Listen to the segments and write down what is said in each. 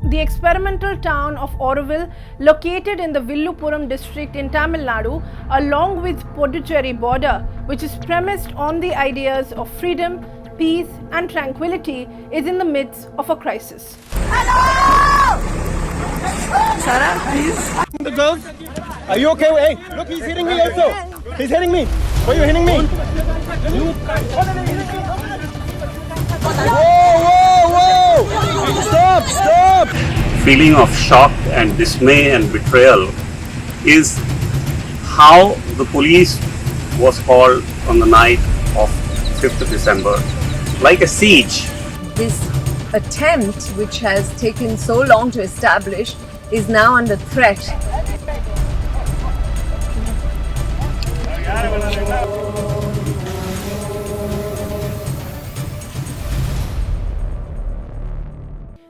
The experimental town of Auroville, located in the Villupuram district in Tamil Nadu, along with Puducherry border, which is premised on the ideas of freedom, peace and tranquility, is in the midst of a crisis. Hello! Sarah, please. The girls, are you okay? Hey, look, he's hitting me also. He's hitting me. Why are you hitting me? Whoa! Stop! Feeling of shock and dismay and betrayal is how the police was called on the night of 5th of December, like a siege. This attempt, which has taken so long to establish, is now under threat.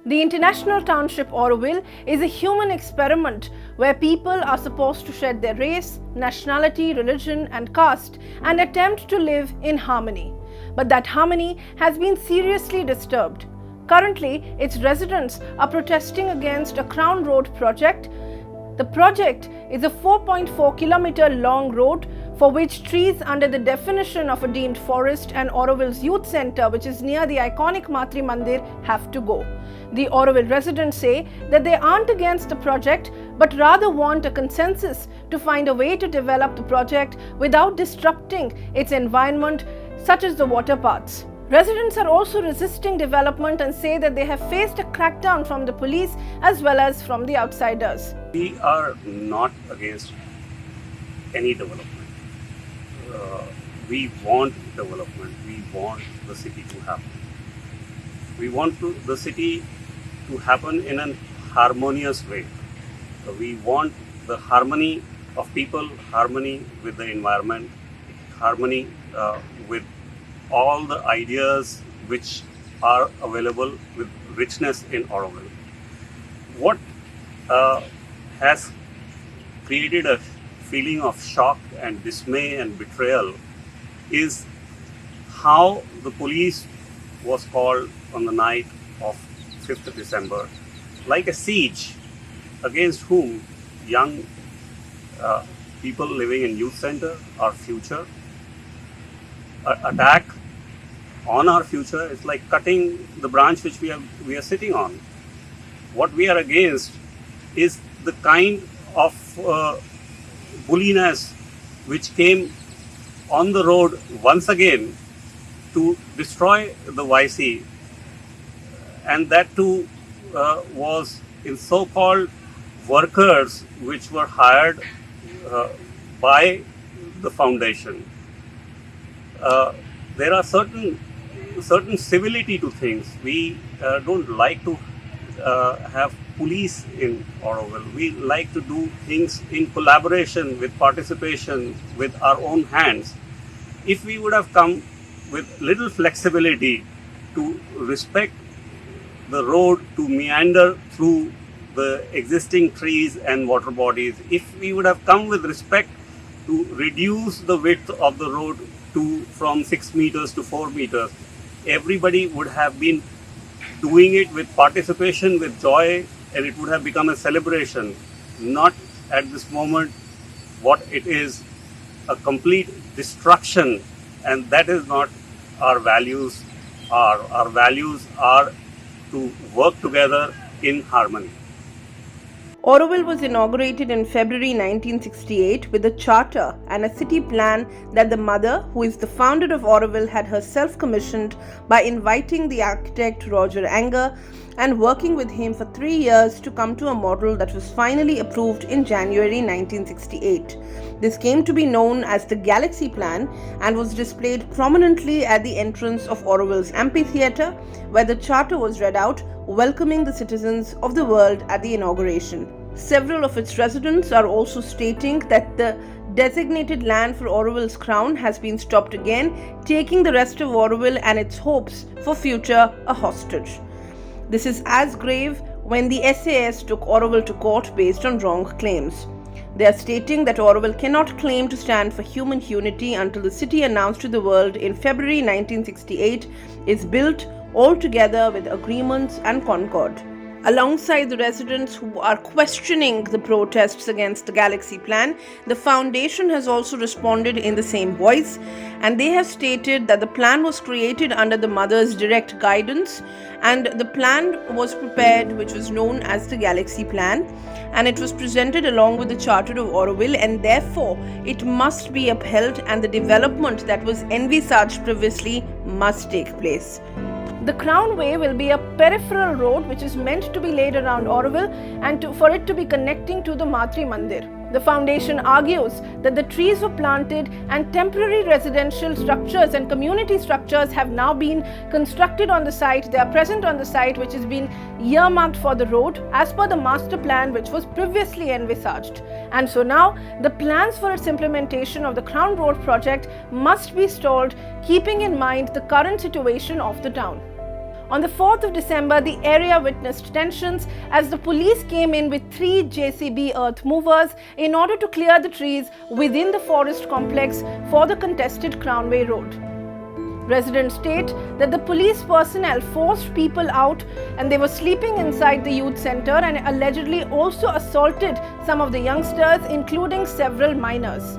The international township Auroville is a human experiment where people are supposed to shed their race, nationality, religion and caste and attempt to live in harmony. But that harmony has been seriously disturbed. Currently, its residents are protesting against a Crown Road project. The project is a 4.4 kilometer long road for which trees under the definition of a deemed forest and Auroville's youth center, which is near the iconic Matri Mandir, have to go. The Auroville residents say that they aren't against the project but rather want a consensus to find a way to develop the project without disrupting its environment, such as the water paths. Residents are also resisting development and say that they have faced a crackdown from the police as well as from the outsiders. We are not against any development. We want development. We want the city to happen. We want the city to happen in a harmonious way. We want the harmony of people, harmony with the environment, harmony with all the ideas which are available with richness in Auroville. What has created a feeling of shock and dismay and betrayal is how the police was called on the night of 5th of December, like a siege against whom young people living in youth center, our future, attack on our future is like cutting the branch which we are sitting on. What we are against is the kind of bulliness which came on the road once again to destroy the YC, and that too was in so-called workers which were hired by the foundation. There are certain civility to things. We don't like to have police in Auroville. We like to do things in collaboration, with participation, with our own hands. If we would have come with little flexibility to respect the road, to meander through the existing trees and water bodies, if we would have come with respect to reduce the width of the road from 6 meters to 4 meters, everybody would have been doing it with participation, with joy, and it would have become a celebration. Not at this moment what it is, a complete destruction, and that is not our values are. Our values are to work together in harmony. Auroville was inaugurated in February 1968 with a charter and a city plan that the mother, who is the founder of Auroville, had herself commissioned by inviting the architect Roger Anger and working with him for 3 years to come to a model that was finally approved in January 1968. This came to be known as the Galaxy Plan and was displayed prominently at the entrance of Auroville's amphitheatre, where the charter was read out, welcoming the citizens of the world at the inauguration. Several of its residents are also stating that the designated land for Auroville's crown has been stopped again, taking the rest of Auroville and its hopes for future a hostage. This is as grave when the SAS took Auroville to court based on wrong claims. They are stating that Auroville cannot claim to stand for human unity until the city announced to the world in February 1968 is built all together with agreements and concord. Alongside the residents who are questioning the protests against the Galaxy Plan, the foundation has also responded in the same voice, and they have stated that the plan was created under the mother's direct guidance, and the plan was prepared, which was known as the Galaxy Plan, and it was presented along with the Charter of Auroville, and therefore it must be upheld, and the development that was envisaged previously must take place. The Crown Way will be a peripheral road which is meant to be laid around Auroville and for it to be connecting to the Matri Mandir. The foundation argues that the trees were planted and temporary residential structures and community structures have now been constructed on the site. They are present on the site which has been earmarked for the road as per the master plan which was previously envisaged. And so now the plans for its implementation of the Crown Road project must be stalled, keeping in mind the current situation of the town. On the 4th of December, the area witnessed tensions as the police came in with 3 JCB earth movers in order to clear the trees within the forest complex for the contested Crownway Road. Residents state that the police personnel forced people out and they were sleeping inside the youth center and allegedly also assaulted some of the youngsters, including several minors.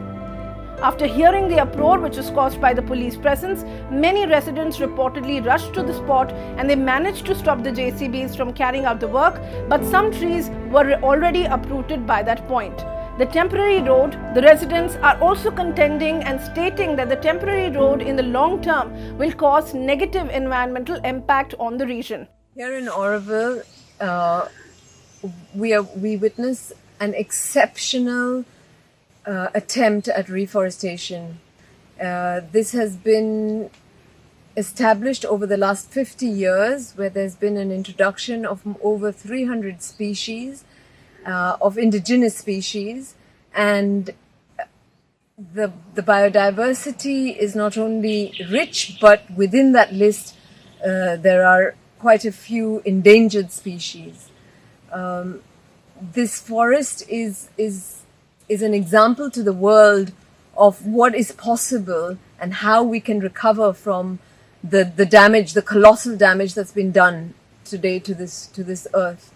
After hearing the uproar which was caused by the police presence, many residents reportedly rushed to the spot and they managed to stop the JCBs from carrying out the work, but some trees were already uprooted by that point. The temporary road, the residents are also contending and stating that the temporary road in the long term will cause negative environmental impact on the region. Here in Auroville, we witness an exceptional attempt at reforestation. This has been established over the last 50 years, where there's been an introduction of over 300 species of indigenous species, and the biodiversity is not only rich, but within that list there are quite a few endangered species. This forest is an example to the world of what is possible and how we can recover from the damage, the colossal damage that's been done today to this earth.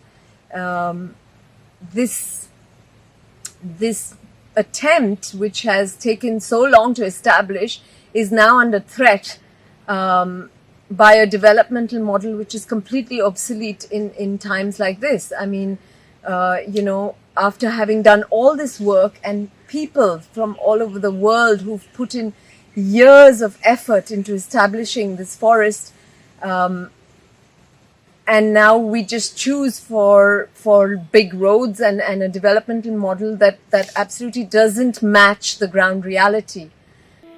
This attempt, which has taken so long to establish, is now under threat by a developmental model which is completely obsolete in times like this. I mean, after having done all this work and people from all over the world who've put in years of effort into establishing this forest, and now we just choose for big roads and a developmental model that absolutely doesn't match the ground reality.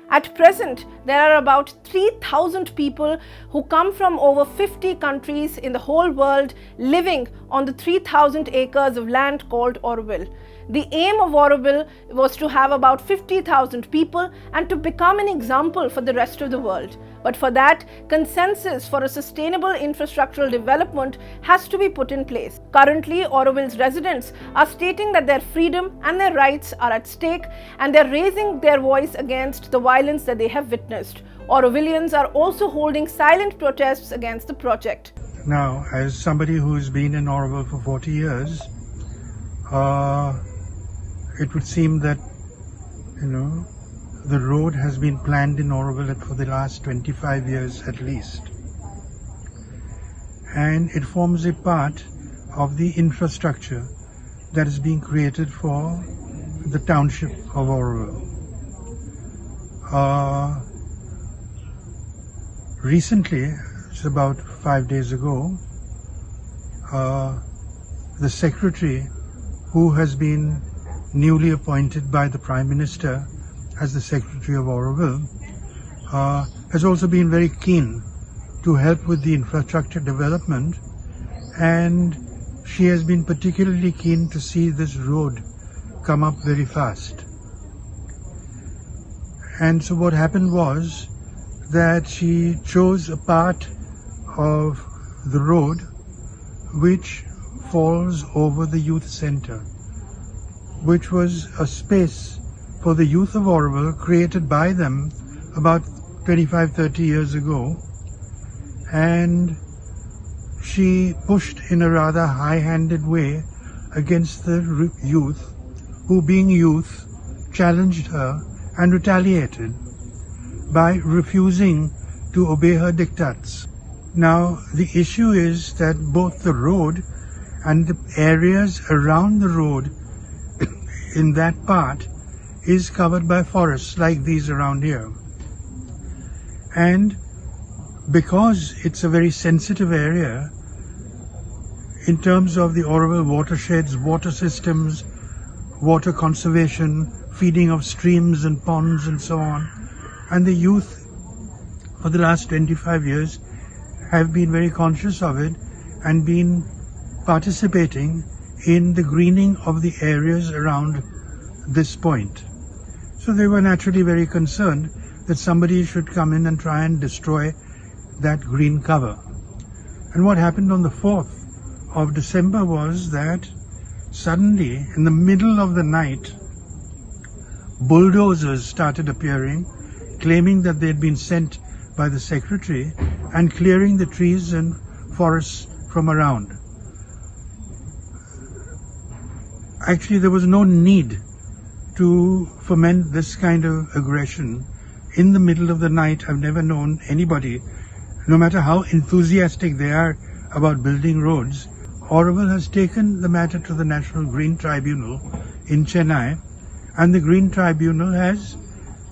At present, there are about 3,000 people who come from over 50 countries in the whole world living on the 3,000 acres of land called Auroville. The aim of Auroville was to have about 50,000 people and to become an example for the rest of the world. But for that, consensus for a sustainable infrastructural development has to be put in place. Currently, Auroville's residents are stating that their freedom and their rights are at stake, and they're raising their voice against the violence that they have witnessed. Aurovillians are also holding silent protests against the project. Now, as somebody who's been in Auroville for 40 years, it would seem that, the road has been planned in Auroville for the last 25 years at least. And it forms a part of the infrastructure that is being created for the township of Auroville. Recently, it's about 5 days ago, the secretary, who has been newly appointed by the Prime Minister as the Secretary of Auroville, has also been very keen to help with the infrastructure development, and she has been particularly keen to see this road come up very fast. And so what happened was that she chose a part of the road which falls over the youth center, which was a space for the youth of Auroville created by them about 25-30 years ago. And she pushed in a rather high-handed way against the youth, who, being youth, challenged her and retaliated by refusing to obey her diktats. Now, the issue is that both the road and the areas around the road in that part is covered by forests like these around here. And because it's a very sensitive area in terms of the Auroville watersheds, water systems, water conservation, feeding of streams and ponds and so on, and the youth for the last 25 years have been very conscious of it and been participating in the greening of the areas around this point. So they were naturally very concerned that somebody should come in and try and destroy that green cover. And what happened on the 4th of December was that suddenly, in the middle of the night, bulldozers started appearing, claiming that they had been sent by the secretary and clearing the trees and forests from around. Actually, there was no need to foment this kind of aggression in the middle of the night. I've never known anybody, no matter how enthusiastic they are about building roads. Auroville has taken the matter to the National Green Tribunal in Chennai, and the Green Tribunal has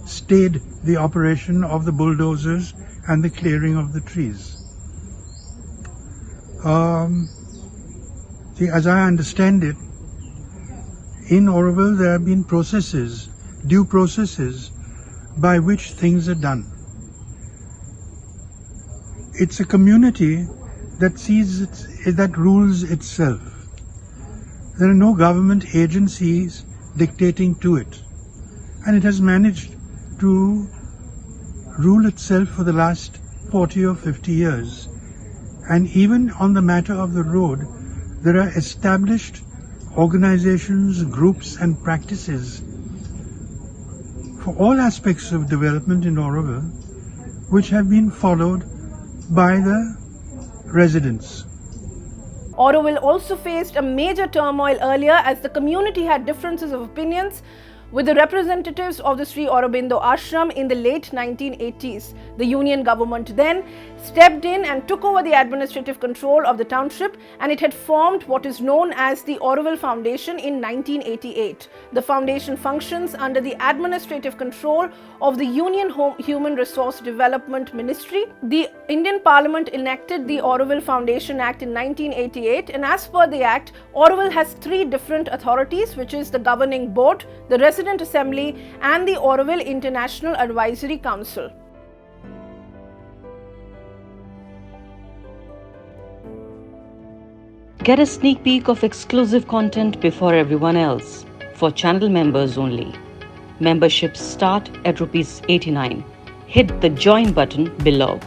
stayed the operation of the bulldozers and the clearing of the trees. As I understand it, in Auroville there have been processes, due processes, by which things are done. It's a community that rules itself. There are no government agencies dictating to it, and it has managed to rule itself for the last 40 or 50 years. And even on the matter of the road, there are established organizations, groups and practices for all aspects of development in Auroville, which have been followed by the residents. Auroville also faced a major turmoil earlier as the community had differences of opinions with the representatives of the Sri Aurobindo Ashram in the late 1980s. The Union government then stepped in and took over the administrative control of the township, and it had formed what is known as the Auroville Foundation in 1988. The foundation functions under the administrative control of the Union Human Resource Development Ministry. The Indian Parliament enacted the Auroville Foundation Act in 1988, and as per the Act, Auroville has three different authorities, which is the Governing Board, the Resident Assembly and the Auroville International Advisory Council. Get a sneak peek of exclusive content before everyone else for channel members only. Memberships start at ₹89. Hit the join button below.